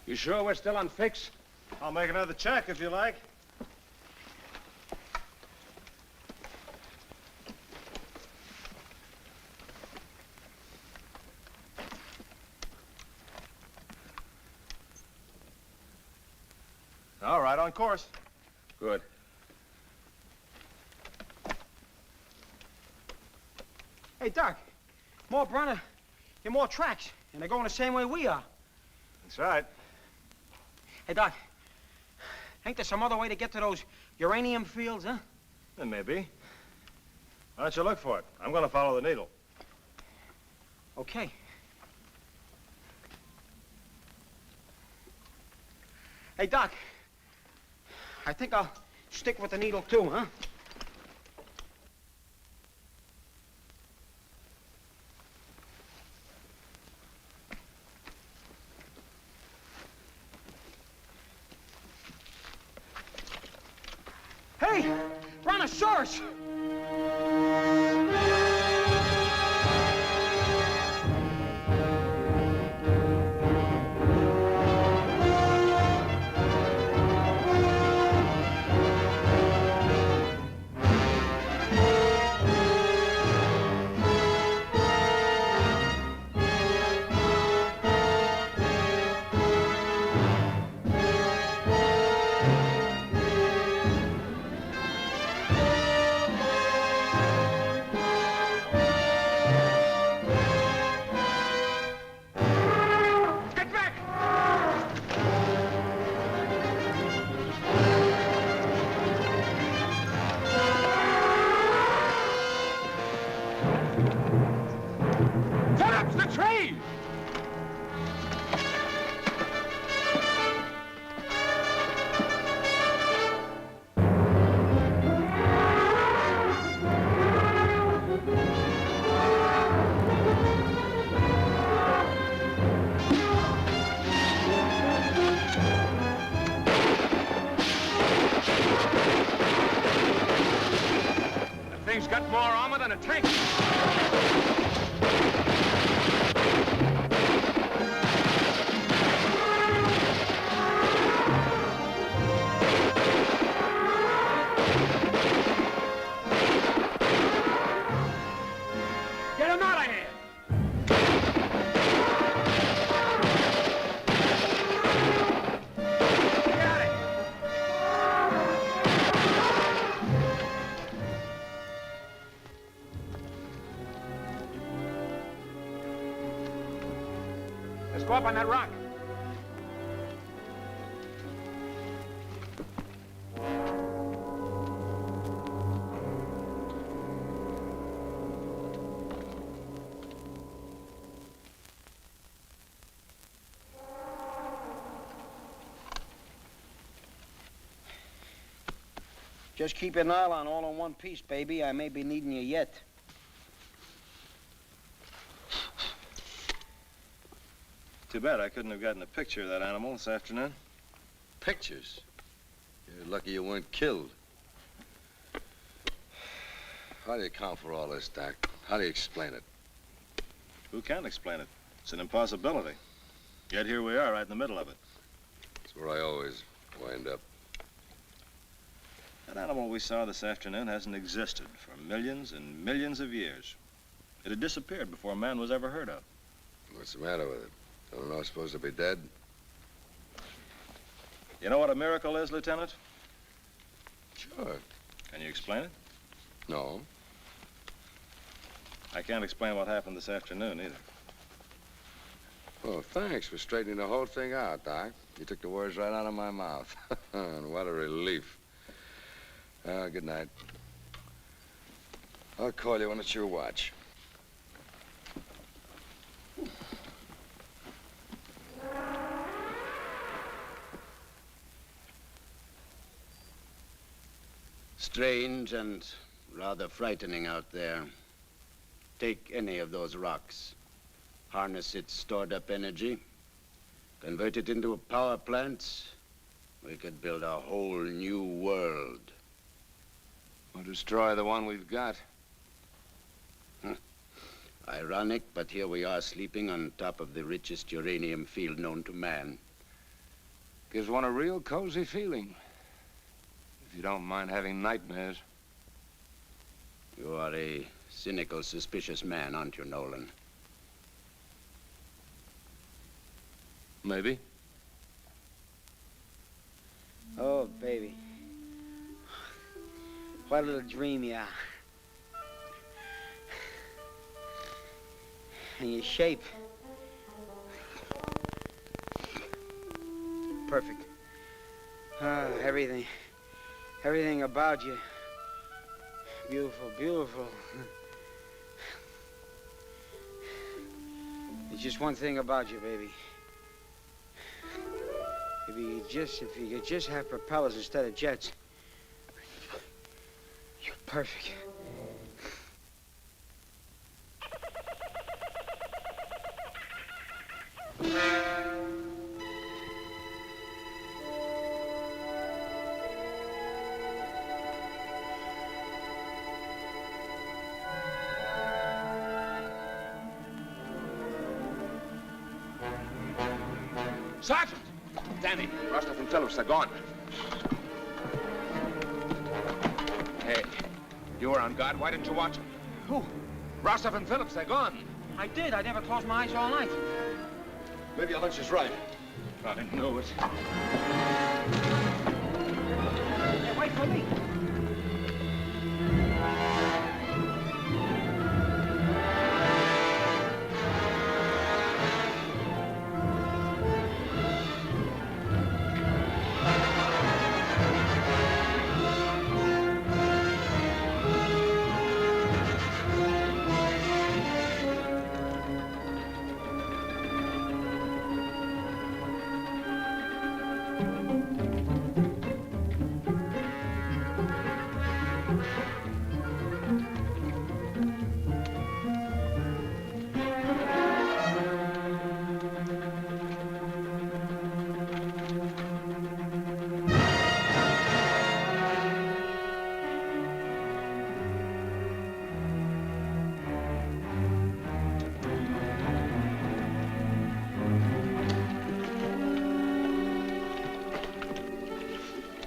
D: You sure we're still on fix?
O: I'll make another check if you like. All right, on course.
D: Good.
K: Hey, Doc, more Brunner, get more tracks, and they're going the same way we are.
O: That's right.
K: Hey, Doc, ain't there some other way to get to those uranium fields, huh?
O: There may be. Why don't you look for it? I'm going to follow the needle.
K: Okay. Hey, Doc, I think I'll stick with the needle, too, huh? Hey, Brontosaurus!
D: thing's got more armor than a tank.
K: Get him out of here! Let's go up on that rock. Just keep your nylon all in one piece, baby. I may be needing you yet.
O: Too bad I couldn't have gotten a picture of that animal this afternoon.
Q: Pictures? You're lucky you weren't killed. How do you account for all this, Doc? How do you explain it?
O: Who can explain it? It's an impossibility. Yet here we are, right in the middle of it.
Q: It's where I always wind up.
O: That animal we saw this afternoon hasn't existed for millions and millions of years. It had disappeared before man was ever heard of.
Q: What's the matter with it? Don't know it's supposed to be dead?
O: You know what a miracle is, Lieutenant?
Q: Sure.
O: Can you explain it?
Q: No.
O: I can't explain what happened this afternoon, either.
Q: Oh, thanks for straightening the whole thing out, Doc. You took the words right out of my mouth. And what a relief. Good night. I'll call you when it's your watch.
A: Strange and rather frightening out there. Take any of those rocks, harness its stored-up energy, convert it into a power plant, we could build a whole new world.
D: Or destroy the one we've got.
A: Ironic, but here we are sleeping on top of the richest uranium field known to man.
D: Gives one a real cozy feeling. If you don't mind having nightmares.
A: You are a cynical, suspicious man, aren't you, Nolan?
D: Maybe.
K: Oh, baby. What a little dream you are. And your shape. Perfect. Everything about you. Beautiful, beautiful. There's just one thing about you, baby. If you could just have propellers instead of jets, you're perfect.
D: Sergeant! Danny, Rostov and Phillips, they're gone. Hey, you were on guard. Why didn't you watch them?
K: Who?
D: Rostov and Phillips, they're gone.
K: I did. I never closed my eyes all night.
D: Maybe your hunch is right. I knew it.
K: Hey, wait for me.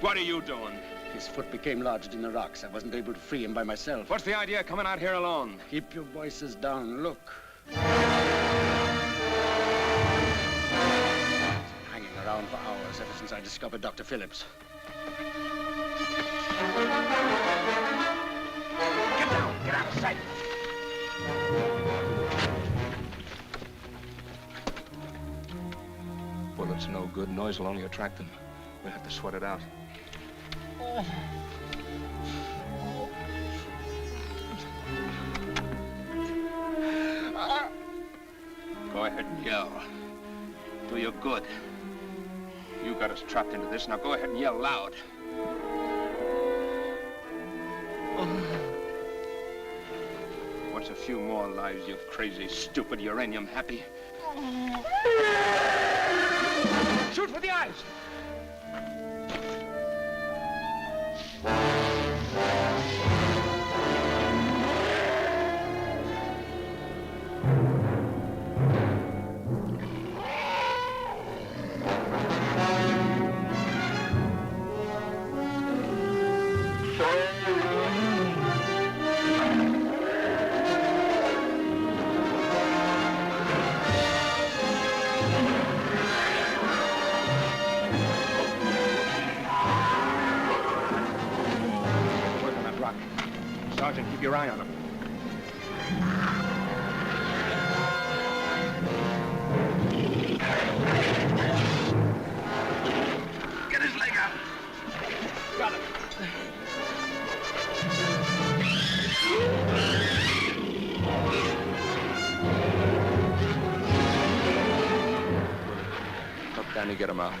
D: What are you doing?
A: His foot became lodged in the rocks. I wasn't able to free him by myself.
D: What's the idea coming out here alone?
A: Keep your voices down. Look. Hanging around for hours ever since I discovered Dr. Phillips.
D: Get down! Get out of sight! Well, it's no good. Noise will only attract them. We'll have to sweat it out. Go ahead and yell. Do you good. You got us trapped into this. Now go ahead and yell loud. What's a few more lives, you crazy, stupid uranium happy? Shoot for the eyes! Sergeant, keep your eye on him.
L: Get his leg out.
D: Got him. Help Danny get him out.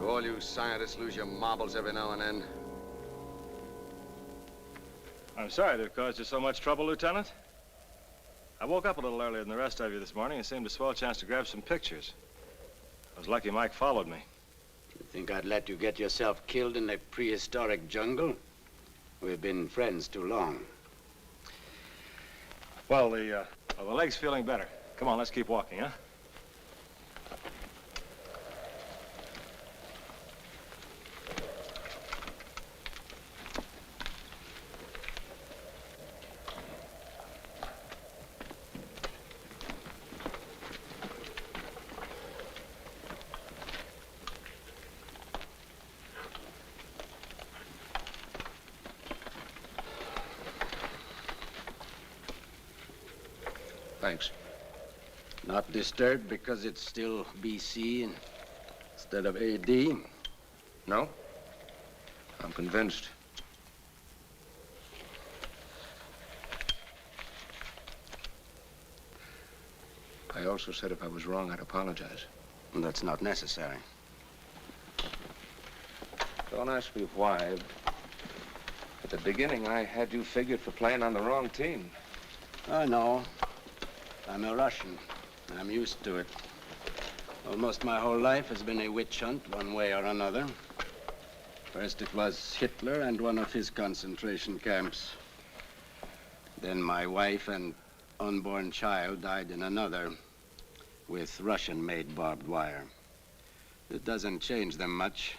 Q: All you scientists lose your marbles every now and then.
O: I'm sorry to have caused you so much trouble, Lieutenant. I woke up a little earlier than the rest of you this morning and seemed a swell chance to grab some pictures. I was lucky Mike followed me.
J: You think I'd let you get yourself killed in the prehistoric jungle? We've been friends too long.
O: Well, the leg's feeling better. Come on, let's keep walking, huh?
D: Thanks.
A: Not disturbed because it's still BC instead of AD?
D: No? I'm convinced. I also said if I was wrong, I'd apologize.
A: And that's not necessary.
D: Don't ask me why. At the beginning, I had you figured for playing on the wrong team.
A: I know. I'm a Russian. I'm used to it. Almost my whole life has been a witch hunt, one way or another. First it was Hitler and one of his concentration camps. Then my wife and unborn child died in another with Russian-made barbed wire. It doesn't change them much.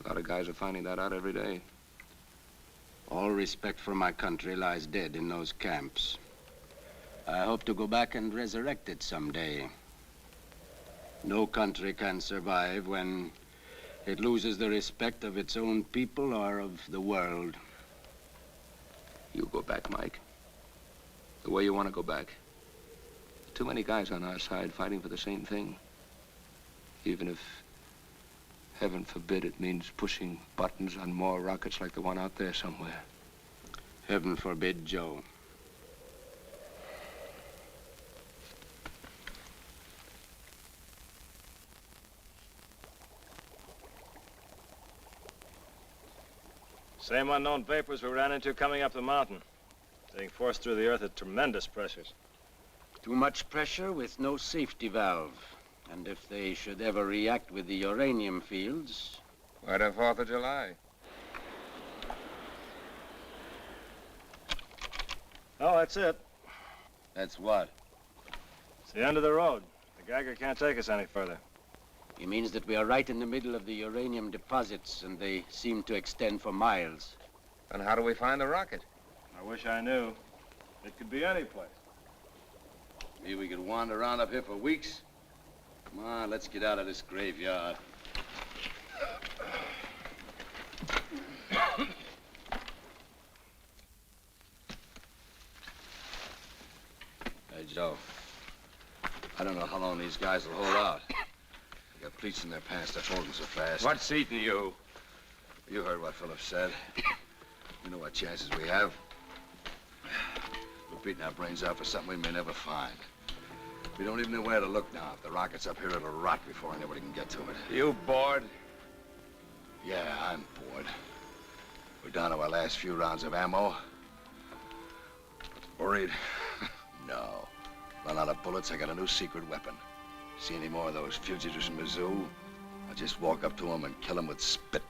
D: A lot of guys are finding that out every day.
A: All respect for my country lies dead in those camps. I hope to go back and resurrect it someday. No country can survive when it loses the respect of its own people or of the world.
D: You go back, Mike. The way you want to go back. Too many guys on our side fighting for the same thing. Even if, heaven forbid, it means pushing buttons on more rockets like the one out there somewhere.
M: Heaven forbid, Joe.
O: Same unknown vapors we ran into coming up the mountain. Being forced through the earth at tremendous pressures.
M: Too much pressure with no safety valve. And if they should ever react with the uranium fields...
Q: What a 4th of July?
O: Oh, that's it.
M: That's what?
O: It's the end of the road. The Geiger can't take us any further.
M: He means that we are right in the middle of the uranium deposits, and they seem to extend for miles.
D: And how do we find the rocket?
O: I wish I knew. It could be any place.
Q: Maybe we could wander around up here for weeks. Come on, let's get out of this graveyard. Hey, Joe. I don't know how long these guys will hold out. They got pleats in their pants. They're folding so fast.
D: What's eating you?
Q: You heard what Philip said. You know what chances we have. We're beating our brains out for something we may never find. We don't even know where to look now. If the rocket's up here, it'll rot before anybody can get to it.
D: You bored?
Q: Yeah, I'm bored. We're down to our last few rounds of ammo. Worried? No. Run out of bullets, I got a new secret weapon. See any more of those fugitives from Mizzou? I'll just walk up to them and kill them with spit.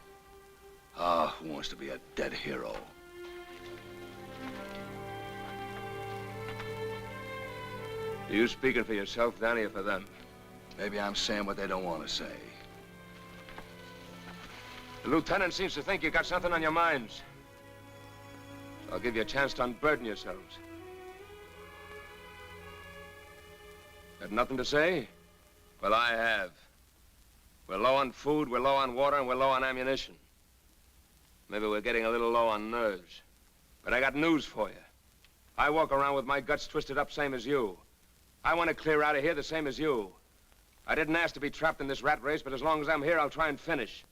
Q: Ah, who wants to be a dead hero?
D: Are you speaking for yourself, Danny, or for them?
Q: Maybe I'm saying what they don't want to say.
D: The lieutenant seems to think you got something on your minds. So I'll give you a chance to unburden yourselves. Got nothing to say? Well, I have. We're low on food, we're low on water, and we're low on ammunition. Maybe we're getting a little low on nerves. But I got news for you. I walk around with my guts twisted up same as you. I want to clear out of here the same as you. I didn't ask to be trapped in this rat race, but as long as I'm here, I'll try and finish.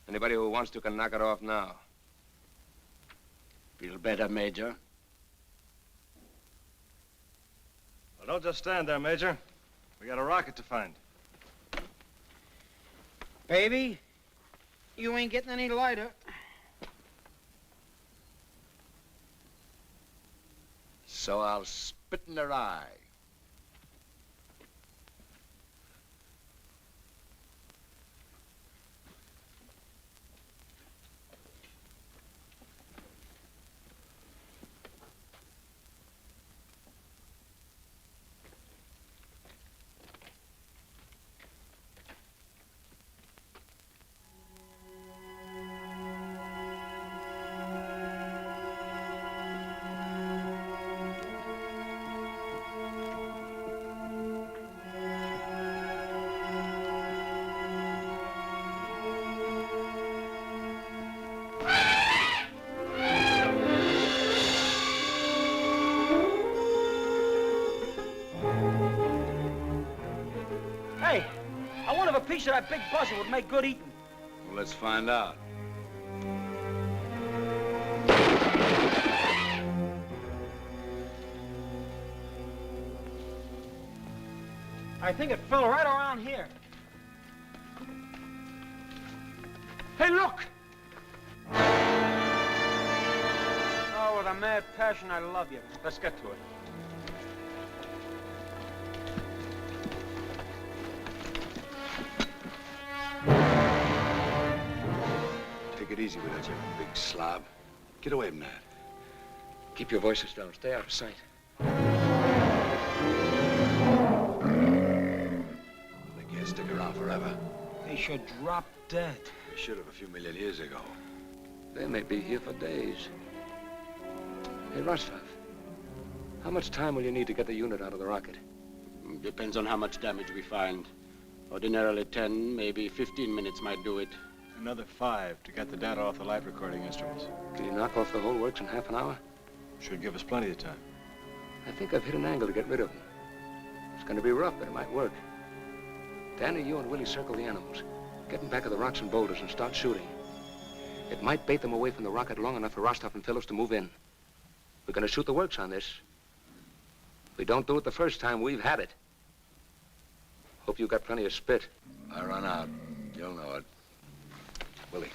D: Anybody who wants to can knock it off now.
M: Feel better, Major?
O: Well, don't just stand there, Major. We got a rocket to find.
K: Baby, you ain't getting any lighter.
Q: So I'll spit in their eye.
K: Hey, I wonder if a piece of that big buzzer would make good eating.
Q: Well, let's find out.
K: I think it fell right around here. Hey, look! Oh, with a mad passion, I love you. Let's get to it.
Q: Take it easy with that, you big slob. Get away from that.
D: Keep your voices down. Stay out of sight.
Q: They can't stick around forever.
K: They should drop dead.
Q: They should have a few million years ago.
D: They may be here for days. Hey, Rostov, how much time will you need to get the unit out of the rocket?
M: Depends on how much damage we find. Ordinarily 10, maybe 15 minutes might do it.
O: Another 5 to get the data off the light recording instruments.
D: Can you knock off the whole works in half an hour?
O: Should give us plenty of time.
D: I think I've hit an angle to get rid of them. It's going to be rough, but it might work. Danny, you and Willie circle the animals. Get in back of the rocks and boulders and start shooting. It might bait them away from the rocket long enough for Rostov and Phillips to move in. We're going to shoot the works on this. If we don't do it the first time, we've had it. Hope you got plenty of spit.
Q: I run out. You'll know it. Willie.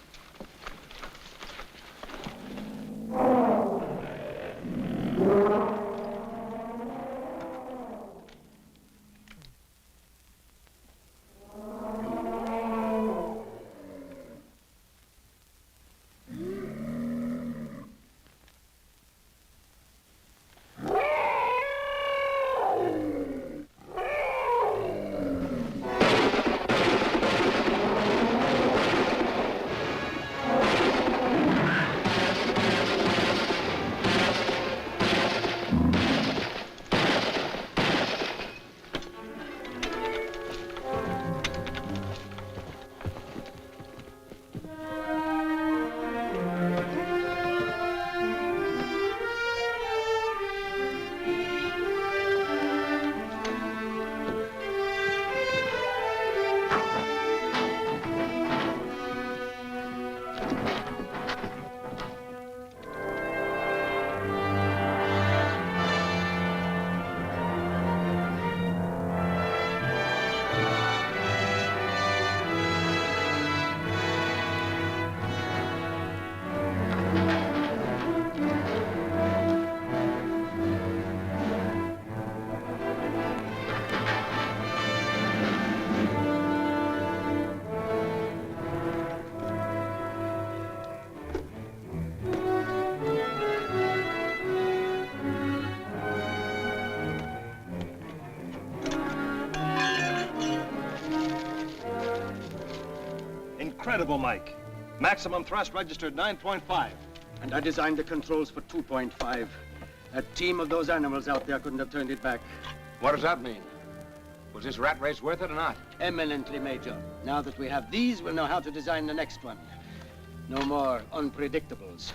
O: Incredible, Mike. Maximum thrust registered 9.5.
J: And I designed the controls for 2.5. A team of those animals out there couldn't have turned it back.
D: What does that mean? Was this rat race worth it or not?
J: Eminently, Major. Now that we have these, we'll know how to design the next one. No more unpredictables.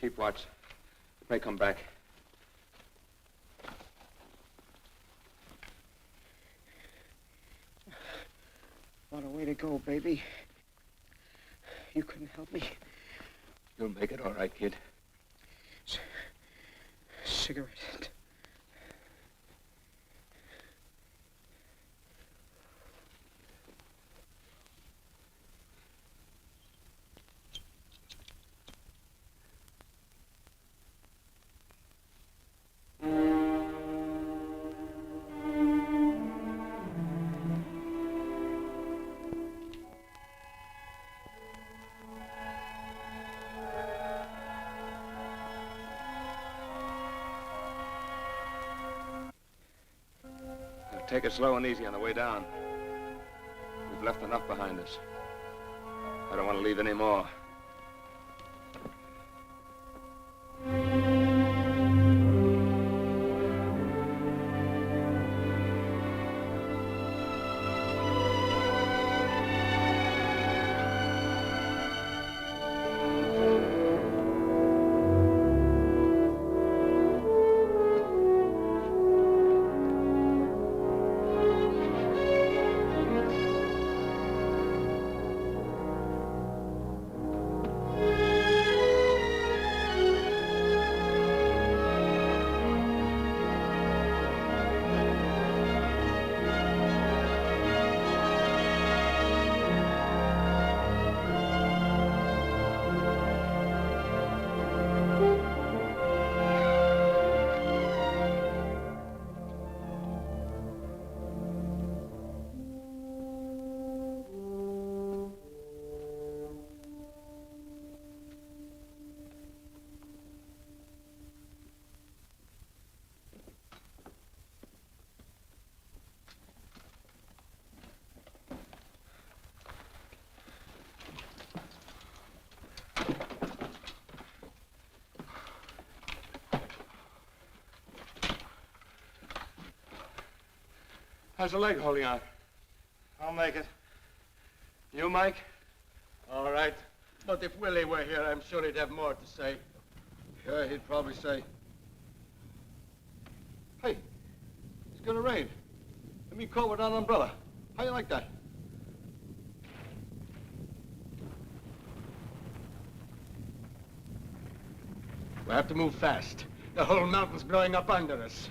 D: Keep watch. It may come back.
K: What a way to go, baby. You couldn't help me.
D: You'll make it all right, kid.
K: Cigarette.
D: Take it slow and easy on the way down. We've left enough behind us. I don't want to leave any more.
R: How's the leg holding out?
O: I'll make it. You, Mike?
R: All right. But if Willie were here, I'm sure he'd have more to say.
N: Yeah, he'd probably say, hey, it's gonna rain. Let me call without an umbrella. How you like that?
R: We have to move fast. The whole mountain's blowing up under us.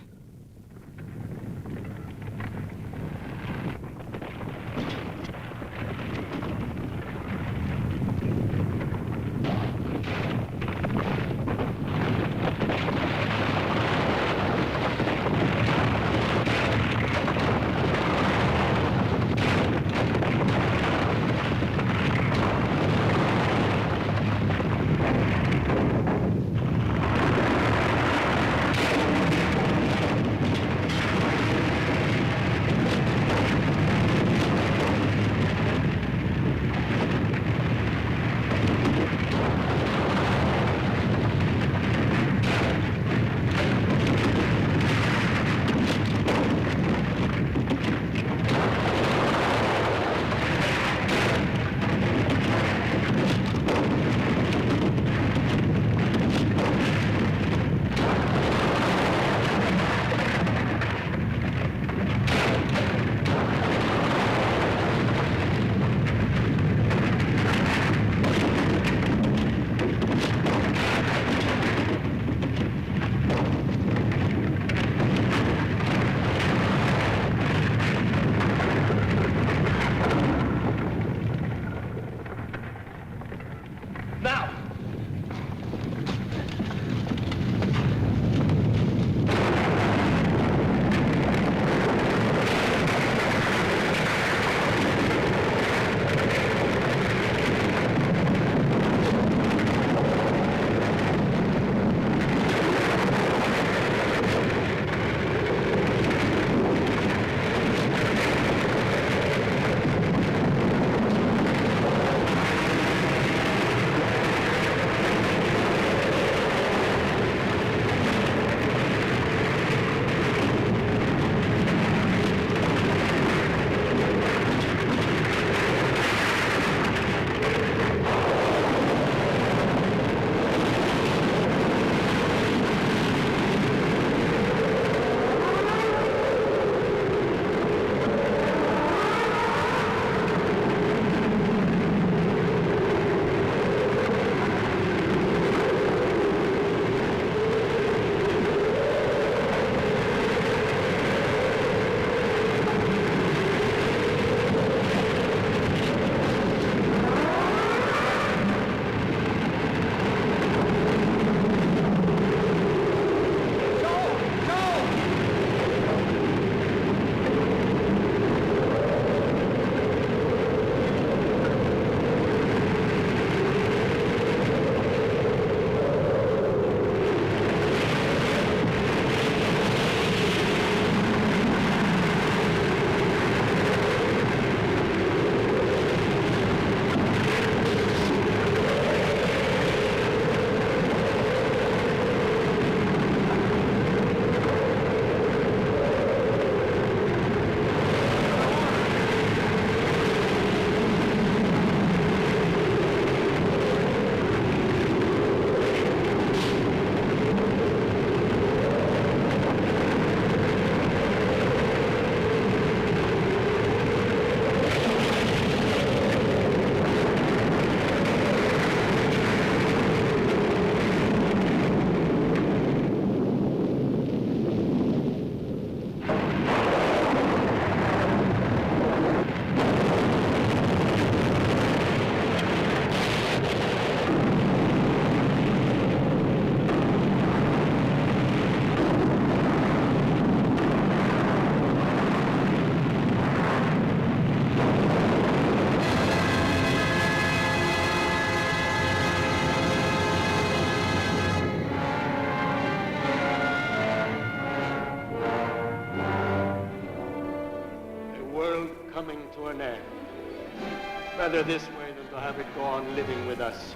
R: coming to an end. Better this way than to have it go on living with us.